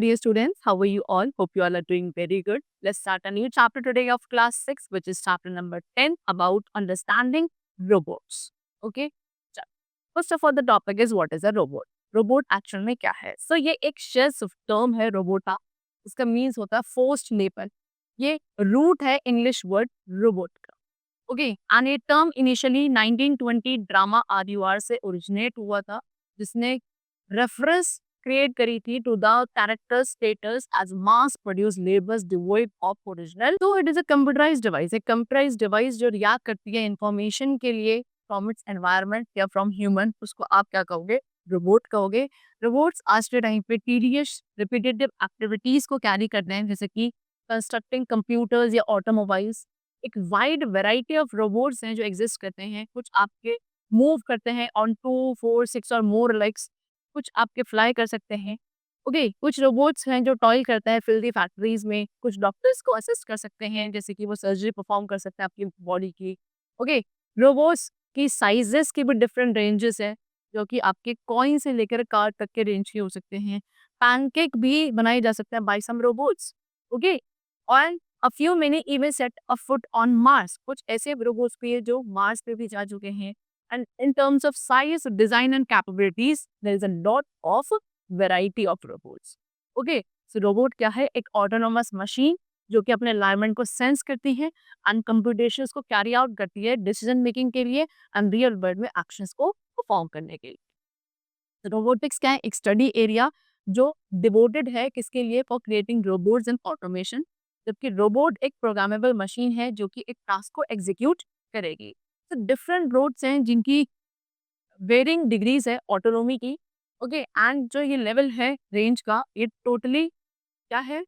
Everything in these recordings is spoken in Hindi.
dear students. How are you all? Hope you all are doing very good. Let's start a new chapter today of class 6, which is chapter number 10 about understanding robots. Okay? चलो, First of all, the topic is what is a robot? Robot actual में क्या है? So ये एक शेष term है robot का. इसका means होता है forced labor. ये root है English word robot का. Okay, and ये term initially 1920 ड्रामा RUR से originate हुआ था, जिसने reference क्रिएट करी थी to the character status as mass produce labours devoid of original. तो it is a computerised device. एक कंप्यूटराइज्ड डिवाइस जो रिएक्ट करती है इंफॉर्मेशन के लिए फ्रॉम इट्स एनवायरनमेंट या फ्रॉम ह्यूमन, उसको आप क्या कहोगे? रोबोट कहोगे. रोबोट्स आज के टाइम पे टीडियस रिपीटेटिव एक्टिविटीज को कैरी करते हैं, जैसे कि कंस्ट्रक्टिंग कंप्यूटर्स या ऑटोमोबाइल्स. एक वाइड वेराइटी ऑफ रोबोट्स हैं जो एग्जिस्ट करते हैं. कुछ आपके मूव करते हैं ऑन 2, 4, 6 और मोर लेग्स. कुछ आपके फ्लाई कर सकते हैं. ओके, कुछ रोबोट्स हैं जो टॉय करते हैं फिल्दी फैक्ट्रीज में. कुछ डॉक्टर्स को असिस्ट कर सकते हैं, जैसे कि वो सर्जरी परफॉर्म कर सकते हैं आपकी बॉडी की. ओके, रोबोट्स की साइजेस की भी डिफरेंट रेंजेस है, जो कि आपके कॉइन से लेकर कार तक के रेंज के हो सकते हैं. पैनकेक भी बनाए जा सकते हैं बाय सम रोबोट्स. ओके, और a few many even set a foot on Mars. कुछ ऐसे रोबोट्स भी है जो मार्स पे भी जा चुके हैं. And in terms of size, design and capabilities, there is a lot of variety of robots. Okay, so robot क्या है? एक autonomous machine जो कि अपने environment को sense करती है and computations को carry out करती है decision making के लिए and real world में actions को perform करने के लिए. तो robotics क्या है? एक study area जो devoted है किसके लिए? For creating robots and automation. जबकि robot एक programmable machine है जो कि एक task को execute करेगी. तो डिफरेंट रोड्स हैं जिनकी वेरिंग डिग्रीज है ऑटोनोमी की. ओके, एंड जो ये लेवल है रेंज का, ये टोटली क्या है?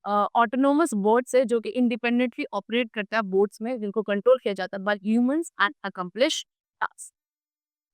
ऑटोनोमस बोट्स है जो कि इंडिपेंडेंटली ऑपरेट करता है बोट्स में, जिनको कंट्रोल किया जाता है by humans and accomplish task.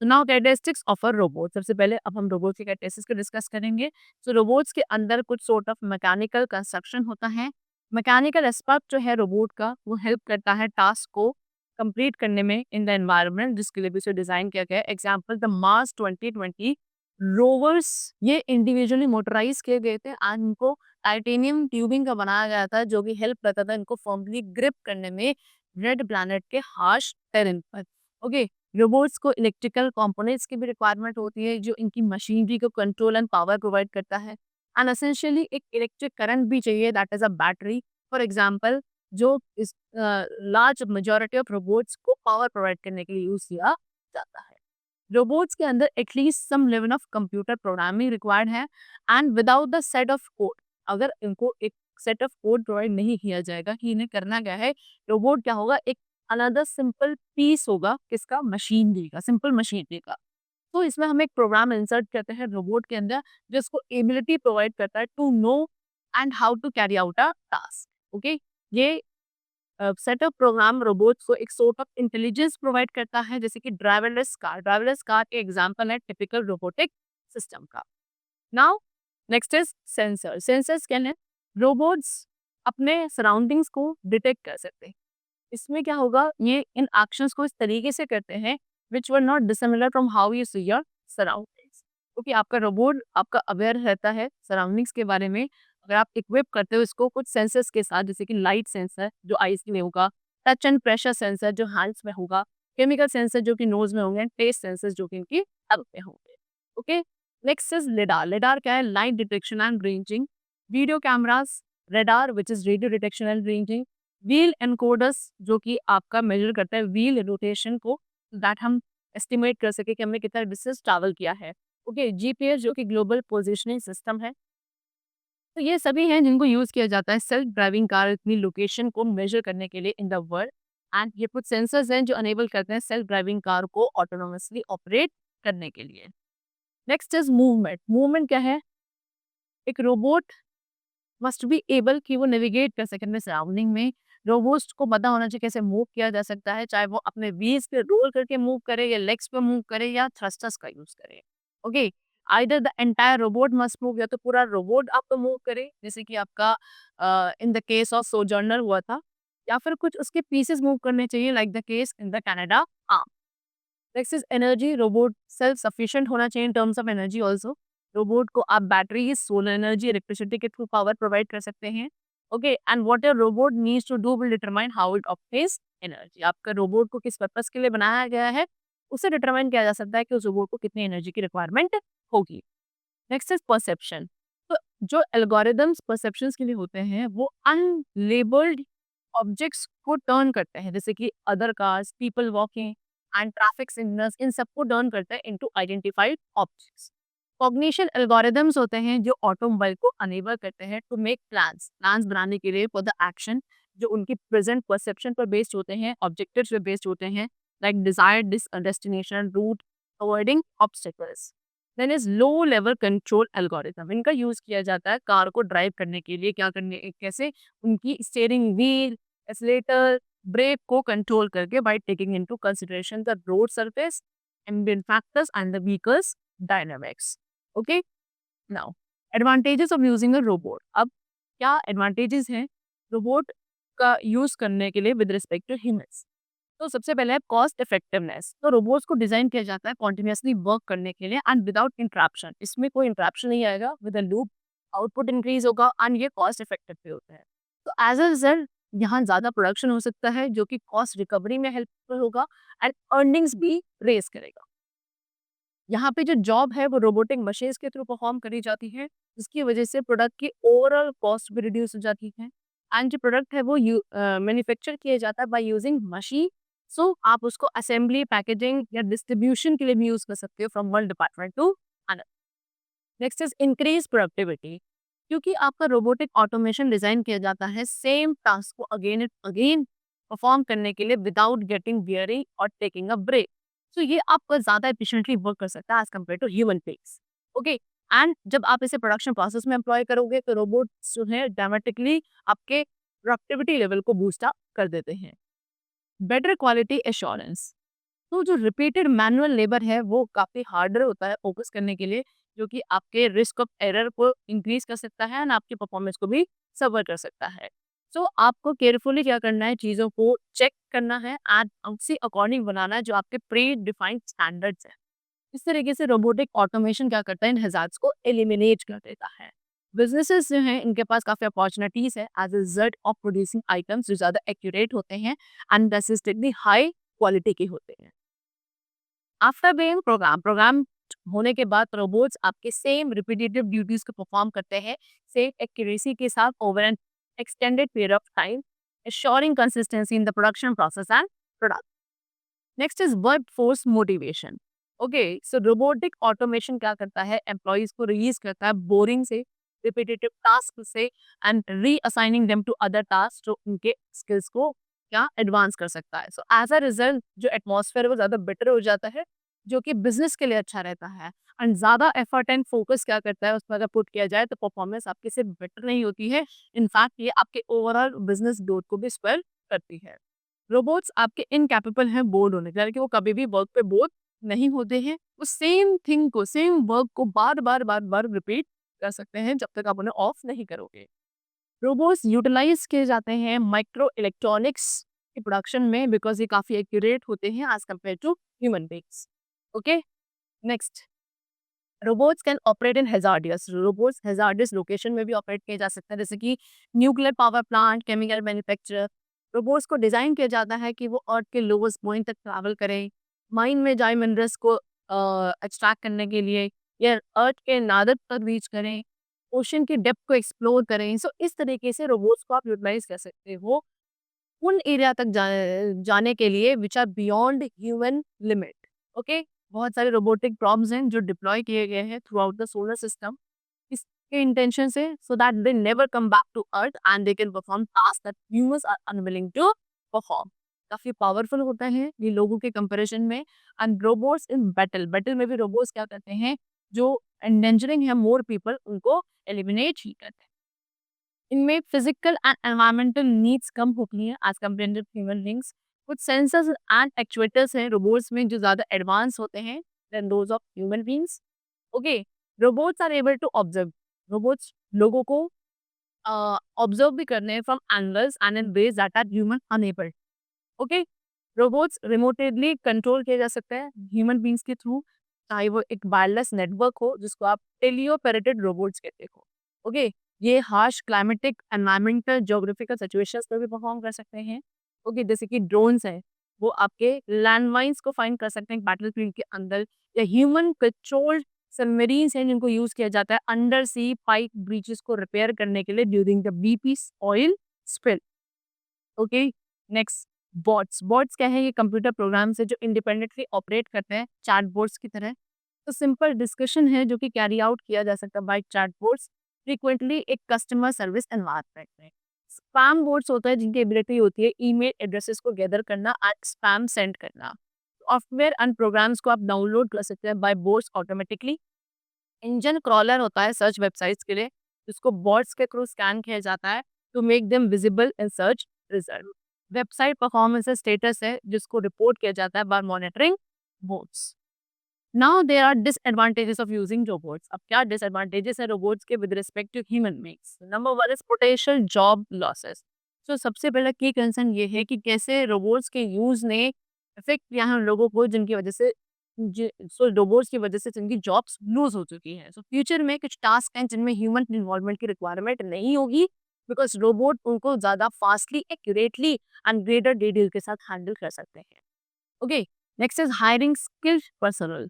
तो now characteristics of a robot. सबसे पहले अब हम रोबोट के कैरेक्टरिस्टिक्स को डिस्कस करेंगे. तो रोबोट्स के अंदर कुछ सॉर्ट ऑफ मैकेनिकल कंस्ट्रक्शन होता है. मैकेनिकल एस्पेक्ट जो है रोबोट का, वो हेल्प करता है टास्क को कंप्लीट करने में इन द एनवायरनमेंट जिसके लिए भी उसे डिजाइन किया गया है. एग्जांपल द मार्स 2020 रोवर्स, ये इंडिविजुअली मोटराइज किए गए थे एंड इनको टाइटेनियम ट्यूबिंग का बनाया गया था, जो कि हेल्प करता था इनको फर्मली ग्रिप करने में रेड प्लैनेट के हार्श टेरेन पर. ओके, रोबोट्स को इलेक्ट्रिकल कंपोनेंट्स की भी रिक्वायरमेंट होती है जो इनकी मशीनरी को कंट्रोल एंड पावर प्रोवाइड करता है. एंड एसेंशियली एक इलेक्ट्रिक करंट भी चाहिए, that is a battery. For example, जो इस लार्ज मेजॉरिटी ऑफ रोबोट्स को पावर प्रोवाइड करने के लिए यूज किया जाता है. रोबोट्स के अंदर at least some level of computer programming required है. And without the set of code, अगर इनको एक सेट ऑफ कोड प्रोवाइड नहीं किया जाएगा कि इन्हें करना क्या है, रोबोट क्या होगा? एक अनदर सिंपल पीस होगा किसका? मशीनरी का, सिंपल मशीनरी का. तो इसमें हम एक प्रोग्राम इंसर्ट करते हैं रोबोट के अंदर, जो इसको एबिलिटी प्रोवाइड करता है to know and how to carry out a task. Okay, ये सेटअप प्रोग्राम रोबोट्स को एक सॉर्ट ऑफ इंटेलिजेंस प्रोवाइड करता है, जैसे कि ड्राइवरलेस कार. ड्राइवरलेस कार के एग्जांपल है टिपिकल रोबोटिक सिस्टम का. Now next is sensor. Sensors क्या है? रोबोट्स अपने सराउंडिंग्स को डिटेक्ट कर सकते हैं. इसमें क्या होगा? ये इन एक्शंस को इस तरीके से करते हैं which were not dissimilar from how you see your surroundings. क्योंकि आपका रोबोट आपका अवेयर रहता है सराउंडिंग्स के बारे में. अगर आप इक्विप करते हो इसको कुछ सेंसर्स के साथ, जैसे कि लाइट सेंसर जो आईज में होगा, टच एंड प्रेशर सेंसर जो हैंड्स में होगा, केमिकल सेंसर जो कि नोज में होंगे, टेस्ट सेंसर जो कि इनकी टंग में होंगे. Okay, next is lidar. Lidar क्या है? Light detection and ranging. Video cameras, radar which is radio detection and ranging. Wheel encoders जो कि आपका मेजर करता है व्हील रोटेशन को, दैट हम एस्टिमेट कर सके कि हमने कितना डिस्टेंस ट्रैवल किया है. ओके, जीपीएस जो कि ग्लोबल पोजिशनिंग सिस्टम है. तो ये सभी हैं जिनको यूज किया जाता है सेल्फ ड्राइविंग कार अपनी लोकेशन को मेजर करने के लिए इन द वर्ल्ड. एंड ये कुछ सेंसर्स हैं जो अनेबल करते हैं सेल्फ ड्राइविंग कार को ऑटोनोमसली ऑपरेट करने के लिए. Next is movement. मूवमेंट क्या है? एक रोबोट मस्ट बी एबल कि वो नेविगेट कर सके अपने सराउंडिंग में. रोबोट को पता होना चाहिए कैसे मूव किया जा सकता है, चाहे वो अपने व्हील्स पे रोल करके मूव करे या लेग्स पे मूव करे या थ्रस्टर्स का यूज करे. Okay, either the entire robot must move, या तो पूरा रोबोट आपको मूव करे, जैसे कि आपका in the case of sojourner हुआ था, या फिर कुछ उसके पीसेस मूव करने चाहिए like the case in the Canada arm. Next is energy. Robot self sufficient होना चाहिए in terms of energy also. Robot को आप बैटरी, सोलर एनर्जी, इलेक्ट्रिसिटी के थ्रू पावर प्रोवाइड कर सकते हैं। Okay, and what your robot needs to do will determine how it obtains energy. आपका रोबोट को किस पर्पस के लिए बनाया गया है, उसे डिटरमाइन किया जा सकता है कि उस रोबोट को कितनी एनर्जी की रिक्वायरमेंट होगी। Next is perception. तो जो एल्गोरिदम्स परसेप्शंस के लिए होते हैं, वो अनलेबल्ड ऑब्जेक्ट्स को टर्न करते हैं, जैसे कि other cars, people walking and traffic signals, इन सबको टर्न करते हैं into identified objects. Cognition algorithms होते हैं जो ऑटोमोबाइल को अनेबल करते हैं टू मेक प्लान्स प्लान्स बनाने के लिए फॉर द एक्शन, जो उनकी प्रेजेंट परसेप्शन पर बेस्ड होते हैं, ऑब्जेक्टिव्स पे बेस्ड होते हैं, like desired destination, route, avoiding obstacles. Then is low level control algorithm. इनका यूज किया जाता है कार को ड्राइव करने के लिए, क्या करने, कैसे उनकी स्टीयरिंग व्हील, एक्सीलरेटर, ब्रेक को कंट्रोल करके, by taking into consideration the road surface, ambient factors and the vehicles dynamics. Okay, now advantages of using a robot. अब क्या एडवांटेजेस हैं रोबोट का यूज करने के लिए विद रिस्पेक्ट टू ह्यूमंस? तो सबसे पहले है कॉस्ट इफेक्टिवनेस। तो रोबोट्स को डिजाइन किया जाता है कॉन्टिन्यूसली वर्क करने के लिए एंड विदाउट इंटरप्शन। इसमें कोई इंटरप्शन नहीं आएगा, with a loop output increase होगा एंड ये कॉस्ट इफेक्टिव भी होता है। तो एज अ रिजल्ट यहाँ ज्यादा प्रोडक्शन हो सकता है, जो कि कॉस्ट रिकवरी में हेल्पफुल होगा एंड अर्निंग्स भी रेस करेगा। यहाँ पे जो जॉब है वो रोबोटिक मशीन्स के थ्रू परफॉर्म करी जाती है, जिसकी वजह से प्रोडक्ट की ओवरऑल कॉस्ट भी रिड्यूस हो जाती है। एंड जो प्रोडक्ट है वो मैन्युफैक्चर किया जाता है बाय यूजिंग मशीन। सो आप उसको असेंबली, पैकेजिंग या डिस्ट्रीब्यूशन के लिए भी यूज कर सकते हो from one department to another. Next is increase productivity. क्योंकि आपका रोबोटिक ऑटोमेशन डिजाइन किया जाता है सेम टास्क को अगेन एंड अगेन परफॉर्म करने के लिए विदाउट गेटिंग बियरिंग और टेकिंग अ ब्रेक। तो ये आपका ज्यादा एफिशिएंटली वर्क कर सकता है as compare to human beings. Okay, and जब आप इसे प्रोडक्शन प्रोसेस में एम्प्लॉय करोगे तो रोबोट जो है ड्रामेटिकली आपके प्रोडक्टिविटी लेवल को बूस्ट अप कर देते हैं। Better quality assurance. तो जो रिपीटेड मैनुअल लेबर है वो काफ़ी हार्डर होता है फोकस करने के लिए, जो कि आपके रिस्क ऑफ एरर को इंक्रीज कर सकता है एंड आपकी परफॉर्मेंस को भी सफर कर सकता है। सो आपको केयरफुली क्या करना है, चीज़ों को चेक करना है एंड उसी अकॉर्डिंग बनाना है जो आपके प्री डिफाइंड स्टैंडर्ड्स है। इस तरीके से रोबोटिक ऑटोमेशन क्या करता है, इन हैजार्ड्स को एलिमिनेट कर देता है। बिजनेसेस जो हैं इनके पास काफ़ी अपॉर्चुनिटीज है as a result of producing items जो ज़्यादा एक्यूरेट होते हैं एंड कंसिस्टेंटली हाई क्वालिटी के होते हैं। आफ्टर बीइंग प्रोग्राम होने के बाद रोबोट्स आपके सेम रिपीटेटिव ड्यूटीज को परफॉर्म करते हैं सेम एक्यूरेसी के साथ over N extended period of time, assuring consistency in the production process and product. Next is work force motivation. Okay, so robotic automation क्या करता है, एम्प्लॉयज को रिलीज करता है बोरिंग से, रिपीटेटिव टास्क से and reassigning them to other task, जो उनके स्किल्स को क्या एडवांस कर सकता है। सो एज अ रिजल्ट जो एटमॉस्फेयर वो ज़्यादा बेटर हो जाता है, जो कि बिजनेस के लिए अच्छा रहता है एंड ज़्यादा एफर्ट एंड फोकस क्या करता है उसमें अगर पुट किया जाए तो परफॉर्मेंस आपकी सिर्फ बेटर नहीं होती है, इनफैक्ट ये आपके ओवरऑल बिजनेस ग्रोथ को भी स्पेल करती है। रोबोट्स आपके इनकैपेबल हैं बोर्ड होने के, यानी कि वो कभी भी वर्क पे बोर नहीं होते हैं, वो सेम थिंग को, सेम वर्क को बार बार बार बार रिपीट कर सकते हैं जब तक आप उन्हें ऑफ नहीं करोगे। रोबोट्स यूटिलाइज किए जाते हैं माइक्रो इलेक्ट्रॉनिक्स के प्रोडक्शन में, बिकॉज ये काफ़ी एक्यूरेट होते हैं as compare to human beings. Okay, next, robots can operate in hazardous. Robots hazardous location में भी ऑपरेट किए जा सकते हैं, जैसे कि nuclear power plant, chemical manufacturer. Robots को डिज़ाइन किया जाता है कि वो अर्थ के लोवेस्ट पॉइंट तक ट्रैवल करें, माइन में जाए मिनरल्स को एक्सट्रैक्ट करने के लिए, या अर्थ के नादर तक रीच करें, ओशन की डेप्थ को एक्सप्लोर करें। सो इस तरीके से रोबोट्स को आप यूटिलाइज कर सकते हो उन एरिया तक जाने के लिए which are beyond human limit. Okay, बहुत सारे रोबोटिक प्रॉब्स हैं जो डिप्लॉय किए गए हैं throughout the solar system, इसके इंटेंशन से, so that they never come back to earth and they can perform task that humans are unwilling to perform. काफी पावरफुल होता है ये लोगों के कंपैरिजन में। And robots in battle, battle में भी रोबोट्स क्या करते हैं, जो एंडेंजरिंग है मोर पीपल, उनको एलिमिनेट ही करते हैं। इनमें फिजिकल एंड एनवायरमेंटल नीड्स कम होती हैं as compare to human beings. कुछ सेंसर्स एंड एक्चुएटर्स हैं रोबोट्स में जो ज़्यादा एडवांस होते हैं than those of human beings. Okay, robots are able to observe. Robots लोगों को ऑब्जर्व भी करने हैं from angles and in ways that are human unable. Okay, robots remotely control किया जा सकता है ह्यूमन बींग्स के थ्रू। चाहे वो एक वायरलेस नेटवर्क हो जिसको आप टेलियोपेरेटेड रोबोट्स कहते हो। ओके, ये harsh climatic environmental geographical situations में भी परफॉर्म कर सकते हैं। ओके, जैसे कि ड्रोन्स हैं, वो आपके लैंडमाइंस को फाइंड कर सकते हैं बैटलफील्ड के अंदर, या ह्यूमन कंट्रोल्ड सबमरीन्स हैं जिनको यूज किया जाता है अंडर सी पाइप ब्रीचेस को रिपेयर करने के लिए during the BP oil spill. Okay, next, bots. Bots क्या है? ये कंप्यूटर प्रोग्राम्स है जो इंडिपेंडेंटली ऑपरेट करते हैं चैटबॉट्स की तरह। तो सिंपल डिस्कशन है जो कि कैरी आउट किया जा सकता है बाय चैटबॉट्स फ्रीक्वेंटली एक कस्टमर सर्विस एनवायरनमेंट में। स्पैम बोट्स होता है जिनकी एबिलिटी होती है ईमेल एड्रेसेस को गैदर करना एंड स्पैम सेंड करना। सॉफ्टवेयर एंड प्रोग्राम्स को आप डाउनलोड कर सकते हैं by bots automatically. Engine crawler होता है सर्च वेबसाइट्स के लिए, जिसको बॉट्स के थ्रू स्कैन किया जाता है to make them visible in search result. Website performance status है जिसको रिपोर्ट किया जाता है by monitoring bots. Now there are disadvantages of using robots. अब क्या डिसएडवांटेजेस है रोबोट्स के with respect to human beings? Number 1 is potential job losses. तो सबसे पहला की कंसर्न ये है कि कैसे रोबोट्स के यूज ने इफेक्ट किया है उन लोगों को जिनकी वजह से रोबोट्स की वजह से जिनकी जॉब्स लूज हो चुकी हैं। सो फ्यूचर में कुछ टास्क हैं जिनमें ह्यूमन इन्वॉल्वमेंट की रिक्वायरमेंट नहीं होगी, बिकॉज रोबोट उनको ज्यादा fastly, accurately and greater detail के साथ हैंडल कर सकते हैं। Okay, next is hiring skilled personnel.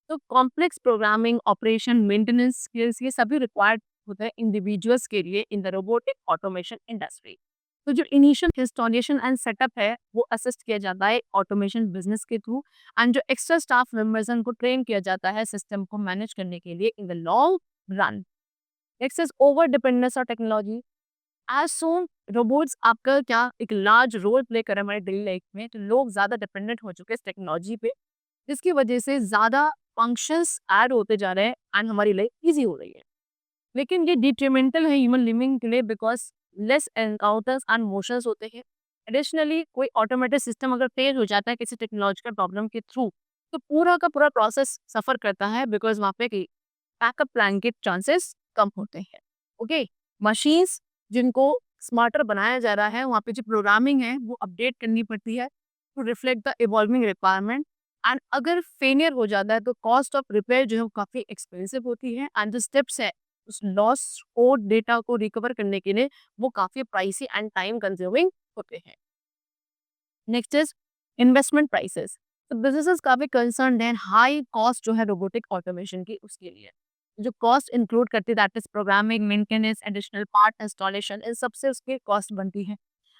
तो complex programming, operation, maintenance skills, ये सभी रिक्वायर्ड होते हैं इंडिविजुअल्स के लिए in the robotic automation industry. तो जो इनिशियल इंस्टॉलेशन एंड सेटअप है वो असिस्ट किया जाता है ऑटोमेशन बिजनेस के थ्रू, एंड जो एक्स्ट्रा स्टाफ मेंबर्स हैं उनको ट्रेन किया जाता है सिस्टम को मैनेज करने के लिए in the long run. Next is over dependence on technology. As soon robots आपका क्या एक लार्ज रोल प्ले कर रहे हैं हमारे डेली लाइफ में, तो लोग ज्यादा डिपेंडेंट हो चुके हैं इस टेक्नोलॉजी पे, जिसकी वजह से ज़्यादा फंक्शंस ऐड होते जा रहे हैं एंड हमारी लाइफ ईज़ी हो रही है। लेकिन ये डिट्रिमेंटल है ह्यूमन लिविंग के लिए, because less encounters and motions होते हैं। एडिशनली कोई ऑटोमेटेड सिस्टम अगर फेल हो जाता है किसी टेक्नोलॉजिकल प्रॉब्लम के थ्रू, तो पूरा का पूरा प्रोसेस सफ़र करता है, बिकॉज़ वहाँ पे कि बैकअप प्लान के चांसेस कम होते हैं। ओके, मशीन्स जिनको स्मार्टर बनाया जा रहा है, वहाँ पे जो प्रोग्रामिंग है वो अपडेट करनी पड़ती है to reflect the evolving requirement. And अगर फेलियर हो जाता है तो कॉस्ट ऑफ रिपेयर जो है वो काफ़ी एक्सपेंसिव होती है, एंड जो स्टेप्स है उस लॉस कोड डेटा को रिकवर करने के लिए वो काफ़ी प्राइसी एंड टाइम कंज्यूमिंग होते हैं। Next is investment prices. तो बिजनेसेस काफ़ी कंसर्न है हाई कॉस्ट जो है रोबोटिक ऑटोमेशन की, उसके लिए जो कॉस्ट इंक्लूड करती है that is programming, maintenance, additional part installation, इन सबसे उसकी कॉस्ट बनती है।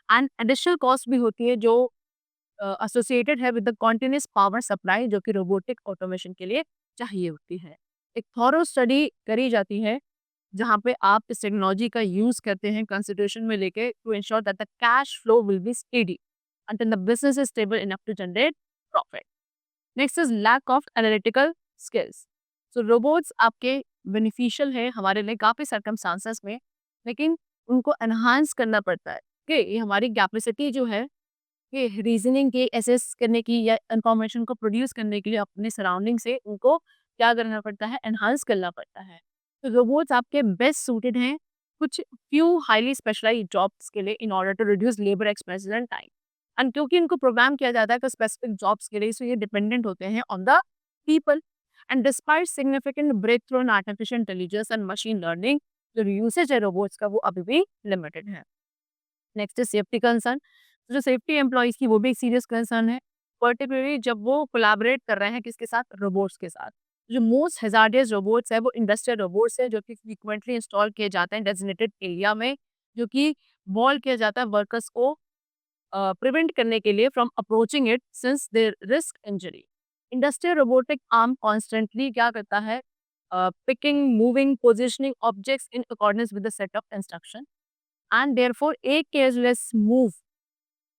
एंड एडिशनल कॉस्ट भी होती है जो एसोसिएटेड है with the continuous power supply जो कि रोबोटिक ऑटोमेशन के लिए चाहिए होती है। एक थॉरो स्टडी करी जाती है जहाँ पे आप इस टेक्नोलॉजी का यूज करते हैं कंसिडरेशन में लेके to ensure that the cash flow will be steady until the business is stable enough to generate profit. Next is lack of analytical skills. So robots आपके beneficial है हमारे लिए काफ़ी circumstances में, लेकिन उनको enhance करना पड़ता है कि ये हमारी कैपेसिटी जो है कि रीजनिंग की, एसेस करने की या इंफॉर्मेशन को प्रोड्यूस करने के लिए अपने सराउंडिंग से उनको क्या करना पड़ता है, एनहांस करना पड़ता है। तो रोबोट्स आपके बेस्ट सूटेड हैं कुछ फ्यू हाईली स्पेशलाइज्ड जॉब्स के लिए in order to reduce labour expenses and time. And क्योंकि इनको प्रोग्राम किया जाता है तो स्पेसिफिक जॉब्स के लिए, सो ये डिपेंडेंट होते हैं on the people. And despite significant breakthrough in artificial intelligence and machine learning, जो यूसेज है रोबोट्स का वो अभी भी लिमिटेड है। Next is safety concern. जो सेफ्टी एम्प्लॉयज़ की वो भी एक सीरियस कंसर्न है, पर्टिकुलरली जब वो कोलैबोरेट कर रहे हैं किसके साथ, रोबोट्स के साथ। जो मोस्ट हैजार्डियस रोबोट्स है वो इंडस्ट्रियल रोबोट्स है जो कि फ्रीक्वेंटली इंस्टॉल किए जाते हैं डेजिग्नेटेड एरिया में, जो कि वॉल किया जाता है वर्कर्स को प्रिवेंट करने के लिए from approaching it since there risk injury. Industrial robotic arm constantly क्या करता है, picking, moving, positioning objects in accordance with the set of instruction, and therefore एक केयरलेस मूव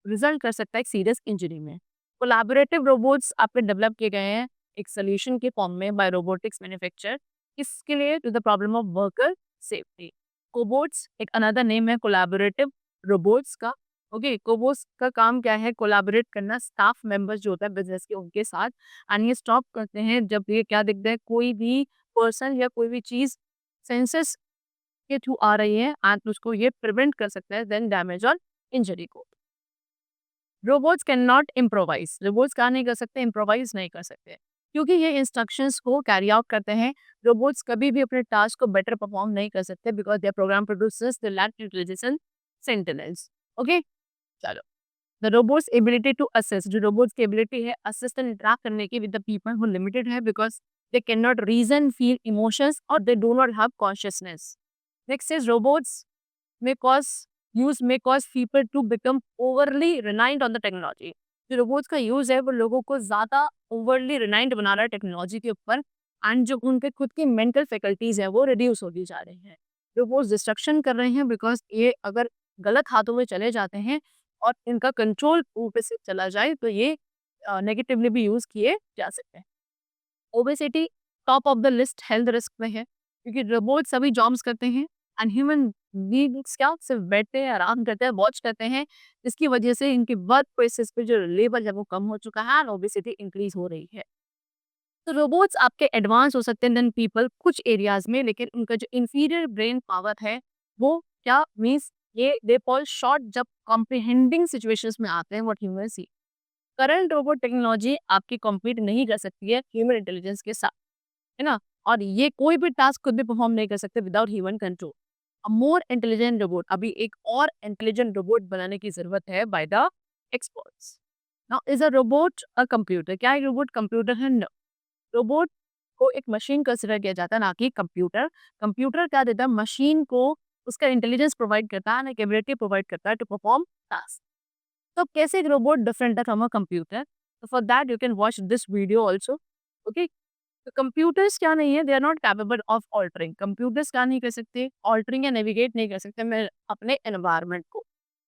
रिजल्ट कर सकता है एक सीरियस इंजरी में। कोलैबोरेटिव रोबोट्स आपके डेवलप किए गए हैं एक सोल्यूशन के फॉर्म में बाय रोबोटिक्स मैन्युफैक्चर, इसके लिए to the problem of worker safety. Cobots एक अनदर नेम है कोलैबोरेटिव रोबोट्स का। ओके, कोबोट्स का काम क्या है, कोलैबोरेट करना स्टाफ मेंबर्स जो होता है बिजनेस के उनके साथ, एंड ये स्टॉप करते हैं जब ये क्या दिखता है, कोई भी पर्सन या कोई भी चीज सेंसेस के थ्रू आ रही है, एंड उसको ये प्रिवेंट कर सकता है देन डैमेज और इंजरी को। Robots can not improvise. Robots क्या नहीं कर सकते, इम्प्रोवाइज नहीं कर सकते, क्योंकि ये इंस्ट्रक्शंस को कैरी आउट करते हैं। रोबोट्स कभी भी अपने टास्क को बेटर परफॉर्म नहीं कर सकते because they program producers they lack intelligence and sentinels. Okay, चलो। The robots ability to assist, जो रोबोट्स की एबिलिटी है असिस्ट एंड इंटरेक्ट करने की विद द पीपल, वो लिमिटेड है because they can not reason, feel emotions और they do not have consciousness. Next is robots may cause may cause people to become overly reliant on the technology। जो रोबोट्स का यूज है वो लोगों को ज्यादा ओवरली रिलायंट बना रहा है टेक्नोलॉजी के ऊपर, एंड जो उनके खुद की मेंटल फैकल्टीज है वो रिड्यूस होती जा रही हैं। रोबोट्स डिस्ट्रक्शन कर रहे हैं बिकॉज ये अगर गलत हाथों में चले जाते हैं और इनका कंट्रोल ऊपर से चला जाए तो ये नेगेटिवली भी यूज किए जा सकते हैं। Obesity top of the list health risk में है क्योंकि रोबोट सभी जॉब्स करते हैं एंड ह्यूमन बीइंग्स क्या सिर्फ बैठते हैं, आराम करते हैं, वॉच करते हैं, जिसकी वजह से इनके वर्क प्लेसेस पे जो लेवल है वो कम हो चुका है और ओबेसिटी इंक्रीज हो रही है। तो रोबोट्स आपके एडवांस हो सकते हैं देन पीपल कुछ एरियाज में, लेकिन उनका जो इंफीरियर ब्रेन पावर है वो क्या मीन्स ये दे फॉल शॉर्ट जब कॉम्प्रिहेंडिंग सिचुएशंस में आते हैं what human see. Current robot technology आपकी कॉम्पीट नहीं कर सकती है ह्यूमन इंटेलिजेंस के साथ, है ना? और ये कोई भी टास्क खुद भी परफॉर्म नहीं कर सकते विदाउट ह्यूमन कंट्रोल। अ मोर इंटेलिजेंट रोबोट, अभी एक और इंटेलिजेंट रोबोट बनाने की जरूरत है by the experts. Now is a robot a computer? क्या एक रोबोट कंप्यूटर है? नो। रोबोट को एक मशीन कंसिडर किया जाता है, ना कि कंप्यूटर। कंप्यूटर क्या देता है? मशीन को उसका इंटेलिजेंस प्रोवाइड करता है, एबिलिटी प्रोवाइड करता है टू परफॉर्म टास्क। तो अब कैसे एक रोबोट डिफरेंट है फ्रॉम अ कंप्यूटर? तो for that you can watch this video also. Okay, तो कंप्यूटर्स क्या नहीं है, they are not capable of altering. Computers क्या नहीं कर सकते? ऑल्टरिंग या नेविगेट नहीं कर सकते मैं अपने एनवायरनमेंट को,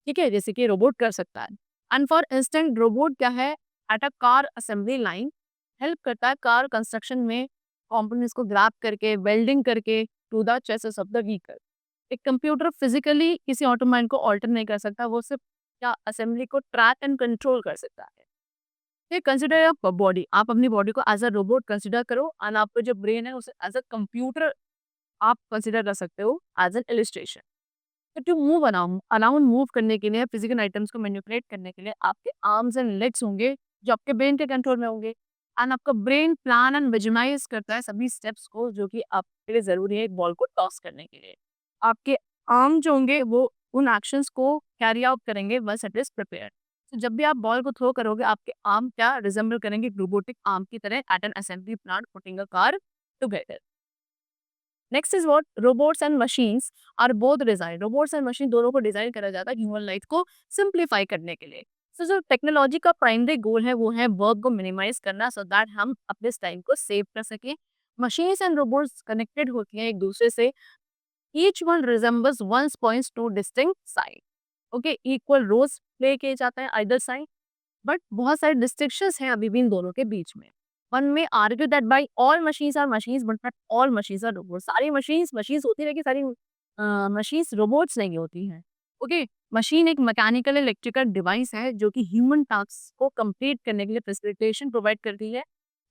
ठीक है, जैसे कि रोबोट कर सकता है। एंड फॉर इंस्टेंट रोबोट क्या है? At a car assembly line help करता है कार कंस्ट्रक्शन में, कंपोनेंट्स को ग्रैब करके वेल्डिंग करके to the chassis of the vehicle. एक कंप्यूटर फिजिकली किसी ऑटोमाइन को ऑल्टर नहीं कर सकता, वो सिर्फ क्या असेंबली को ट्रैक एंड कंट्रोल कर सकता है। ये कंसिडर योर बॉडी, आप अपनी बॉडी को एज अ रोबोट कंसिडर करो एंड आपका जो ब्रेन है उसे एज अ कंप्यूटर आप कंसिडर कर सकते हो एज एन इलिस्ट्रेशन। तो टू मूव अराउंड मूव करने के लिए, फिजिकल आइटम्स को मैनिपुलेट करने के लिए आपके आर्म्स एंड लेग्स होंगे जो आपके ब्रेन के कंट्रोल में होंगे, एंड आपका ब्रेन प्लान एंड विजुअलाइज करता है सभी स्टेप्स को जो कि आपके लिए जरूरी है एक बॉल को टॉस करने के लिए। आपके आर्म जो होंगे वो उन एक्शंस को कैरी आउट करेंगे बस इट इज प्रिपेयर। तो जब भी आप बॉल को थ्रो करोगे आपके आर्म क्या रिजेंबल करेंगे रोबोटिक आर्म की तरह at an assembly plant putting a car together. Next is what robots and machines are both design. Robots and machine दोनों को डिजाइन करा जाता है ह्यूमन लाइफ को सिंप्लीफाई करने के लिए। सो जो टेक्नोलॉजी का प्राइमरी गोल है वो है वर्क को मिनिमाइज करना सो दैट हम अपने टाइम को सेव कर सकें। मशीन्स एंड रोबोट्स कनेक्टेड होती हैं एक दूसरे से, each one resembles one points to distinct side. Okay, equal roles play किए जाते हैं आइदर साइड, बट बहुत सारे डिस्ट्रिक्शंस हैं अभी भी इन दोनों के बीच में। One may argue that by all machines are machines but not all machines are robots. सारी मशीन्स मशीन्स होती है लेकिन सारी मशीन्स रोबोट्स नहीं होती हैं। ओके, मशीन एक मैकेनिकल इलेक्ट्रिकल डिवाइस है जो कि ह्यूमन टास्क को कंप्लीट करने के लिए फैसिलिटेशन प्रोवाइड करती है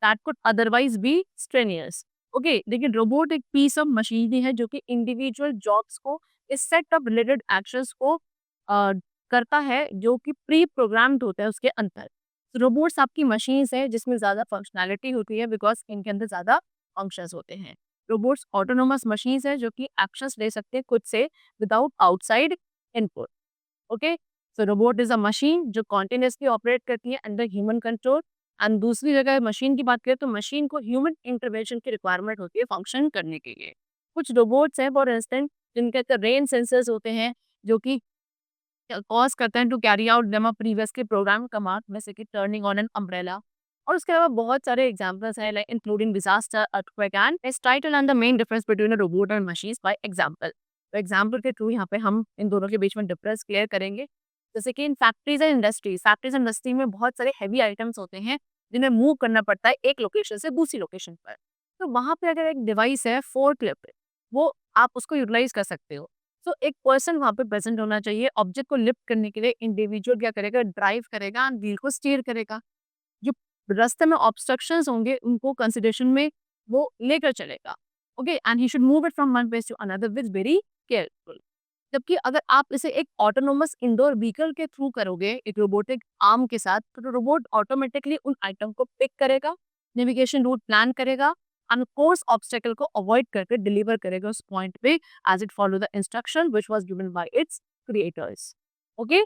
that could otherwise be strenuous. Okay, लेकिन रोबोट एक पीस ऑफ मशीनरी है जो कि इंडिविजुअल जॉब्स को, इस सेट ऑफ रिलेटेड एक्शंस को करता है जो कि प्री प्रोग्राम्ड होता है उसके अंदर। रोबोट्स आपकी मशीन्स है जिसमें ज़्यादा फंक्शनैलिटी होती है बिकॉज इनके अंदर ज़्यादा फंक्शंस होते हैं। रोबोट्स ऑटोनोमस मशीन्स है जो कि एक्शंस ले सकते हैं खुद से without outside input. Okay, so robot is a machine जो कॉन्टिन्यूसली ऑपरेट करती है अंडर ह्यूमन कंट्रोल। एंड दूसरी जगह मशीन की बात करें तो मशीन को ह्यूमन इंटरवेंशन की रिक्वायरमेंट होती है फंक्शन करने के लिए। कुछ रोबोट्स हैं फॉर इंस्टेंट जिनके अंदर रेन सेंसर्स होते हैं जो कि कॉज करते हैं to carry out them a previously program command जैसे कि टर्निंग ऑन एन अम्ब्रेला। और उसके अलावा बहुत सारे एग्जांपल्स हैं like including disaster, earthquake and let's try to learn the main difference between a robot and machines by example. तो एग्जांपल के थ्रू यहाँ पे हम इन दोनों के बीच में डिफरेंस क्लियर करेंगे। जैसे कि इन फैक्ट्रीज एंड इंडस्ट्री में बहुत सारे हैवी आइटम्स होते हैं जिन्हें मूव करना पड़ता है एक लोकेशन से दूसरी लोकेशन पर। तो वहां पे अगर एक डिवाइस है फोर्कलिफ्ट, वो आप उसको यूटिलाइज कर सकते हो। तो एक पर्सन वहाँ पे प्रेजेंट होना चाहिए ऑब्जेक्ट को लिफ्ट करने के लिए। इंडिविजुअल क्या करेगा? ड्राइव करेगा एंड व्हील को स्टीयर करेगा। जो रास्ते में ऑब्स्ट्रक्शंस होंगे उनको कंसिडरेशन में वो लेकर चलेगा। Okay, and he should move it from one place to another with very careful. जबकि अगर आप इसे एक ऑटोनोमस इंडोर व्हीकल के थ्रू करोगे एक रोबोटिक आर्म के साथ, तो रोबोट ऑटोमेटिकली उन आइटम को पिक करेगा, नेविगेशन रूट प्लान करेगा एंड कोर्स ऑब्स्टेकल को अवॉइड करके डिलीवर करेगा उस पॉइंट पे as it follow the instruction which was given by its creators. Okay,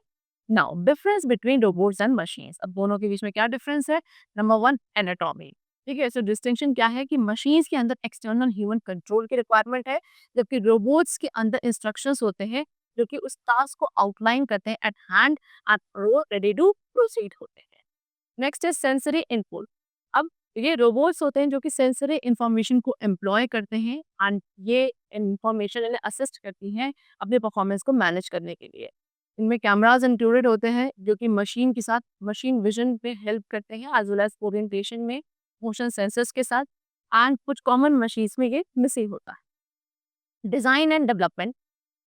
now difference between robots and machines. अब दोनों के बीच में क्या डिफरेंस है? Number one, anatomy. ठीक है, सो डिस्टिंक्शन क्या है कि मशीन्स के अंदर एक्सटर्नल ह्यूमन कंट्रोल की रिक्वायरमेंट है, जबकि रोबोट्स के अंदर इंस्ट्रक्शंस होते हैं जो कि उस टास्क को आउटलाइन करते हैं एट हैंड एंड रो रेडी टू प्रोसीड होते हैं। नेक्स्ट है सेंसरी इनपुट। अब ये रोबोट्स होते हैं जो कि सेंसरी इंफॉर्मेशन को एम्प्लॉय करते हैं एंड ये इंफॉर्मेशन इन्हें असिस्ट करती हैं अपने परफॉर्मेंस को मैनेज करने के लिए। इनमें कैमरास इंक्लूडेड होते हैं जो कि मशीन के साथ मशीन विजन पे हेल्प करते हैं एज वेल एज ओरिएंटेशन में मोशन सेंसर्स के साथ, एंड कुछ कॉमन मशीन्स में ये मिसिंग होता है। Design and development.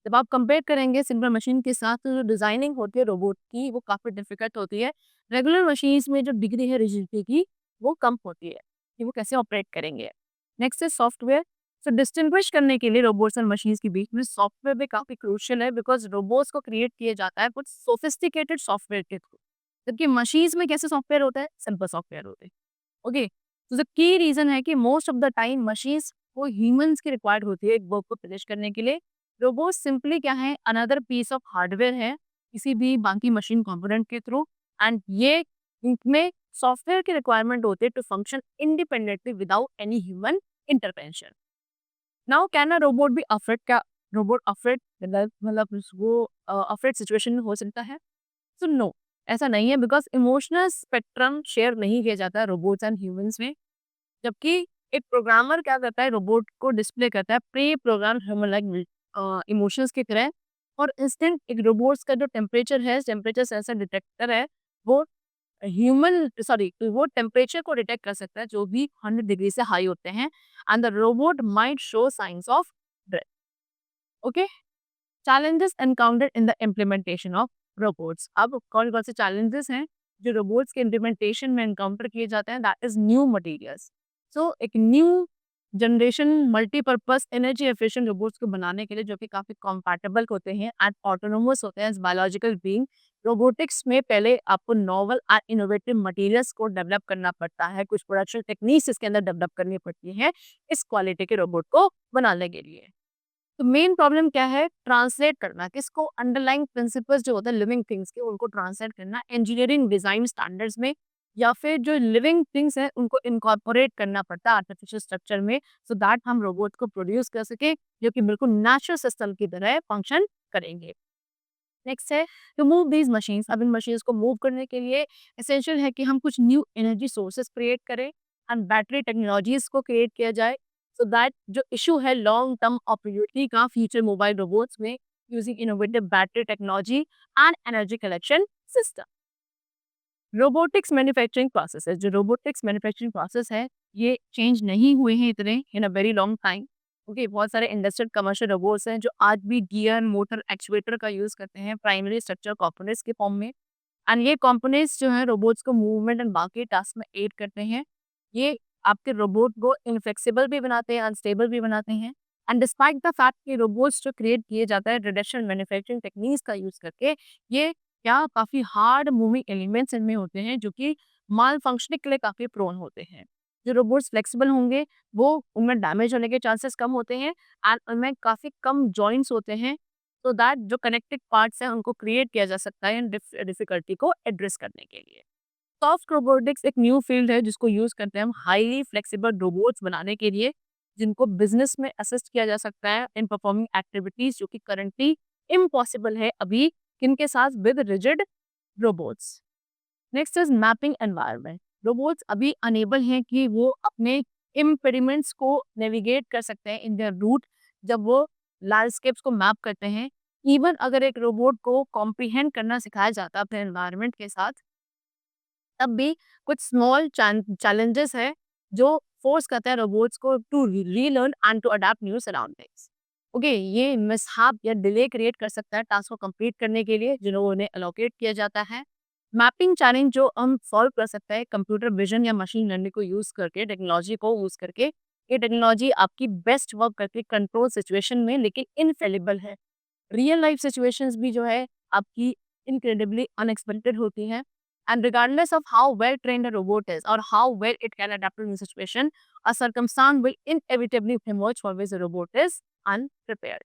जब आप कंपेयर करेंगे सिंपल मशीन के साथ तो जो डिजाइनिंग होती है रोबोट की वो काफ़ी डिफिकल्ट होती है। रेगुलर मशीन्स में जो डिग्री है रिजिडिटी की वो कम होती है कि वो कैसे ऑपरेट करेंगे। नेक्स्ट है सॉफ्टवेयर। सो डिस्टिंग्विश करने के लिए रोबोट्स और मशीन्स के बीच में सॉफ्टवेयर भी काफ़ी क्रूशियल है, बिकॉज रोबोट्स को क्रिएट किया जाता है कुछ सोफिस्टिकेटेड सॉफ्टवेयर के थ्रू, जबकि मशीन्स में कैसे सॉफ्टवेयर होता है? सिंपल सॉफ्टवेयर होते हैं। ओके, तो द की रीजन है कि most of the time machines को ह्यूमंस की रिक्वायर्ड होती है एक वर्क को फिनिश करने के लिए। रोबोट सिंपली क्या है? अनदर पीस ऑफ हार्डवेयर है किसी भी बाकी मशीन कंपोनेंट के थ्रू, एंड ये इनमें सॉफ्टवेयर की रिक्वायरमेंट होती है to function independently without any human intervention. Now can a robot be afraid? क्या रोबोट अफ्रेड मतलब वो अफ्रेड सिचुएशन में हो सकता है? सो नो, ऐसा नहीं है, बिकॉज इमोशनल स्पेक्ट्रम शेयर नहीं किया जाता है रोबोट्स एंड ह्यूमंस में। जबकि एक प्रोग्रामर क्या करता है? रोबोट को डिस्प्ले करता है pre program human like emotions की तरह, और इंस्टेंट एक रोबोट्स का जो टेम्परेचर है, टेम्परेचर सेंसर डिटेक्टर है, वो वो टेम्परेचर को डिटेक्ट कर सकता है जो भी 100 डिग्री से हाई होते हैं, and the robot might show science of dress. Okay, challenges encountered in the implementation of robots. अब कौन कौन से चैलेंजेस हैं जो रोबोट्स के इम्प्लीमेंटेशन में एनकाउंटर किए जाते हैं? That is new materials. So एक new generation multipurpose energy efficient robots को बनाने के लिए जो कि काफ़ी कॉम्पैटिबल होते हैं एंड ऑटोनोमस होते हैं एज बायोलॉजिकल बीइंग, रोबोटिक्स में पहले आपको नॉवल और इनोवेटिव मटेरियल्स को डेवलप करना पड़ता है, कुछ प्रोडक्शन टेक्निक्स इसके अंदर डेवलप करनी पड़ती है इस क्वालिटी के रोबोट को बनाने के लिए। तो मेन प्रॉब्लम क्या है? ट्रांसलेट करना, किसको? अंडरलाइंग प्रिंसिपल्स जो होता है लिविंग थिंग्स के, उनको ट्रांसलेट करना इंजीनियरिंग डिजाइन स्टैंडर्ड्स में, या फिर जो लिविंग थिंग्स है उनको इनकॉर्पोरेट करना पड़ता है आर्टिफिशियल स्ट्रक्चर में, सो दैट हम रोबोट को प्रोड्यूस कर सके जो कि बिल्कुल नेचुरल सिस्टम की तरह फंक्शन करेंगे। नेक्स्ट है टू मूव दीज मशीन्स। अब इन मशीन्स को मूव करने के लिए एसेंशियल है कि हम कुछ न्यू एनर्जी सोर्सेस क्रिएट करें एंड बैटरी टेक्नोलॉजीज को क्रिएट किया जाए, सो दैट जो इशू है लॉन्ग टर्म ऑपरेबिलिटी का फ्यूचर मोबाइल रोबोट्स में using innovative battery technology and energy collection system. Robotics manufacturing process है, जो रोबोटिक्स मैन्युफैक्चरिंग प्रोसेस है ये चेंज नहीं हुए हैं इतने in a very long time. Okay, बहुत सारे इंडस्ट्रियल कमर्शियल रोबोट्स हैं जो आज भी गियर मोटर एक्चुएटर का यूज करते हैं प्राइमरी स्ट्रक्चर कंपोनेंट्स के फॉर्म में, एंड ये कंपोनेंट्स जो है रोबोट्स को मूवमेंट एंड बाकी टास्क में एड करते हैं। ये आपके रोबोट को इनफ्लेक्सिबल भी बनाते हैं, अनस्टेबल भी बनाते हैं, एंड डिस्पाइट द फैक्ट कि रोबोट्स जो क्रिएट किए जाता है ट्रेडिशनल मैन्युफैक्चरिंग टेक्निक्स का यूज करके, ये क्या काफ़ी हार्ड मूविंग एलिमेंट्स इनमें होते हैं जो कि माल फंक्शनिंग के लिए काफ़ी प्रोन होते हैं। जो रोबोट्स फ्लेक्सिबल होंगे वो उनमें डैमेज होने के चांसेस कम होते हैं, एंड उनमें काफ़ी कम जॉइंट्स होते हैं, सो दैट जो कनेक्टेड पार्ट्स हैं उनको क्रिएट किया जा सकता है डिफिकल्टी को एड्रेस करने के लिए। सॉफ्ट रोबोटिक्स एक न्यू फील्ड है जिसको यूज करते हैं हम हाईली फ्लेक्सिबल रोबोट्स बनाने के लिए, जिनको बिजनेस में असिस्ट किया जा सकता है इन परफॉर्मिंग एक्टिविटीज जो कि करंटली इम्पॉसिबल है अभी किनके साथ? With rigid robots. Next is mapping environment. Robots अभी अनेबल हैं कि वो अपने इम्पेडिमेंट्स को नेविगेट कर सकते हैं इन देयर रूट जब वो लैंडस्केप्स को मैप करते हैं। इवन अगर एक रोबोट को कॉम्प्रिहेंड करना सिखाया जाता है अपने एनवायरनमेंट के साथ, तब भी कुछ स्मॉल चैलेंजेस है जो फोर्स करते हैं रोबोट्स को to relearn and to adapt new surroundings. Okay, ये मिसहैप या डिले क्रिएट कर सकता है टास्क को कंप्लीट करने के लिए जिन्हें उन्हें अलोकेट किया जाता है। मैपिंग चैलेंज जो हम सॉल्व कर सकते हैं कंप्यूटर विजन या मशीन लर्निंग को यूज करके, टेक्नोलॉजी को यूज करके। ये टेक्नोलॉजी आपकी बेस्ट वर्क करके कंट्रोल सिचुएशन में, लेकिन इनफेलिबल है। रियल लाइफ सिचुएशंस भी जो है आपकी इनक्रेडिबली अनएक्सपेक्टेड होती हैं, And regardless of how well trained a robot is or how well it can adapt to new situation, a circumstance will inevitably emerge for which the robot is unprepared.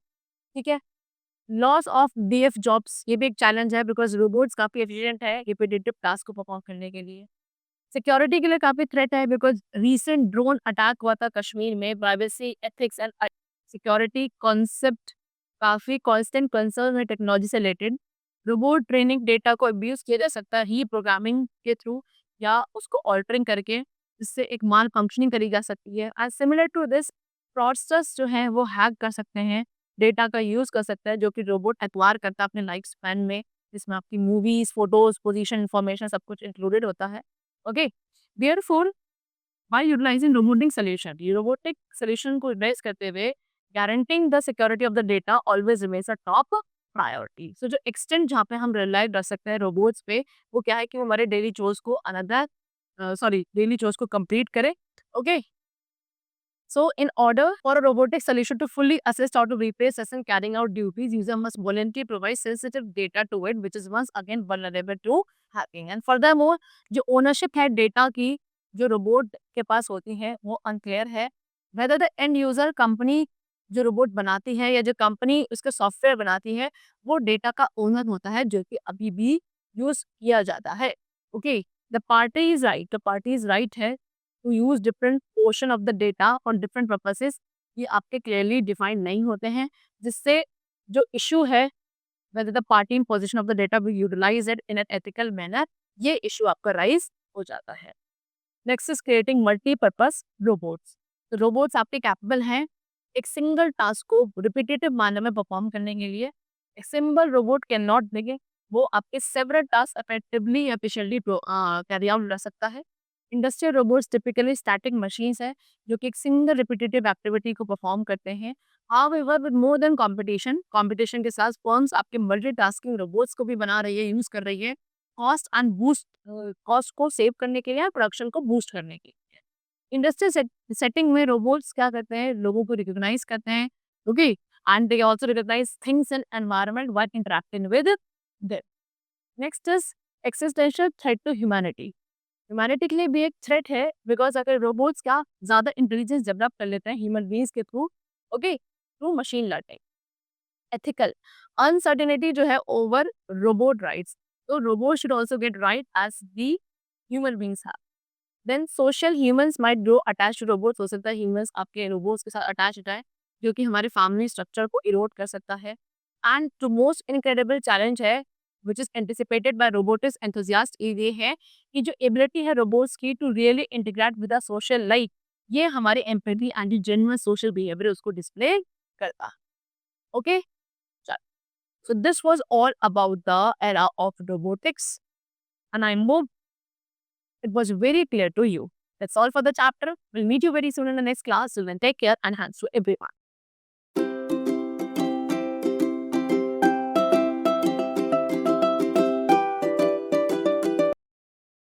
ठीक है? लॉस ऑफ डीएफ जॉब्स ये भी एक चैलेंज है बिकॉज रोबोट्स काफी एफिशिएंट है रिपीटेटिव टास्क को परफॉर्म करने के लिए। सिक्योरिटी के लिए काफी थ्रेट है बिकॉज रीसेंट ड्रोन अटैक हुआ था कश्मीर में। Privacy ethics and security concept काफी कांस्टेंट कंसर्न है टेक्नोलॉजी से रिलेटेड। रोबोट ट्रेनिंग डेटा को अब्यूज किया जा सकता है ही प्रोग्रामिंग के थ्रू या उसको ऑल्टरिंग करके, जिससे एक माल फंक्शनिंग करी जा सकती है। And similar to this fraudsters जो हैं वो हैक कर सकते हैं, डेटा का यूज़ कर सकता है जो कि रोबोट एक्वायर करता है अपने लाइफ स्पैन में, जिसमें आपकी मूवीज़, फोटोज़, पोजीशन, इन्फॉर्मेशन सब कुछ इंक्लूडेड होता है। Okay, therefore by utilising robotic solution, ये रोबोटिक सॉल्यूशन को एड्रेस करते हुए guaranteeing the security of the data always remains a top priority. So जो एक्सटेंट जहाँ पे हम रिलाई कर सकते हैं रोबोट्स पे, वो क्या है कि वो हमारे डेली चोर्स को डेली चोर्स को कंप्लीट करे। Okay, so, in order for a robotic solution to fully assist or to replace us in carrying out duties, user must voluntarily provide sensitive data to it, which is once again vulnerable to hacking. And furthermore, जो ownership है data की जो robot के पास होती है वो unclear है। Whether the end user company जो robot बनाती है या जो company उसका software बनाती है वो data का owner होता है जो कि अभी भी use किया जाता है। Okay, the party is right है to use different portion of the data for different purposes, ये आपके clearly defined नहीं होते हैं, जिससे जो issue है whether the party in possession of the data will utilize it in an ethical manner, ये issue आपका rise हो जाता है। Next is creating multi-purpose robots. तो robots आपके capable हैं एक single task को repetitive manner में perform करने के लिए। एक single robot cannot begin, वो आपके several tasks effectively efficiently carry out कर सकता है। Industrial robots typically static machines है जो कि एक सिंगल रिपीटेटिव एक्टिविटी को परफॉर्म करते हैं। However with more than competition के साथ फर्म्स आपके मल्टीटास्किंग रोबोट्स को भी बना रही है, यूज कर रही है कॉस्ट को सेव करने के लिए, प्रोडक्शन को बूस्ट करने के लिए। इंडस्ट्रियल सेटिंग में रोबोट्स क्या करते हैं, लोगों को रिकॉग्नाइज करते हैं। Okay, and they also recognize things in environment while interacting with them. Next is existential threat to humanity. Humanity के लिए भी एक थ्रेट है बिकॉज अगर रोबोट्स क्या ज़्यादा इंटेलिजेंस डेवलप कर लेते हैं ह्यूमन बींग्स के through, okay, through machine learning. Ethical uncertainty जो है ओवर रोबोट राइट्स, तो robot should also get right as the human beings have. Then social humans might grow attach to robots, हो सकता है ह्यूमंस आपके रोबोट्स के साथ अटैच हो जाए जो कि हमारे फैमिली स्ट्रक्चर को इरोड कर सकता है। And to most incredible challenge है which is anticipated by robotics enthusiast, ये है कि जो एबिलिटी है रोबोट्स की to really integrate with a social life, ये हमारे empathy and genuine social behaviour उसको डिस्प्ले करता। Okay, so this was all about the era of robotics and I hope it was very clear to you. That's all for the chapter. We'll meet you very soon in the next class. So then take care and hands to everyone.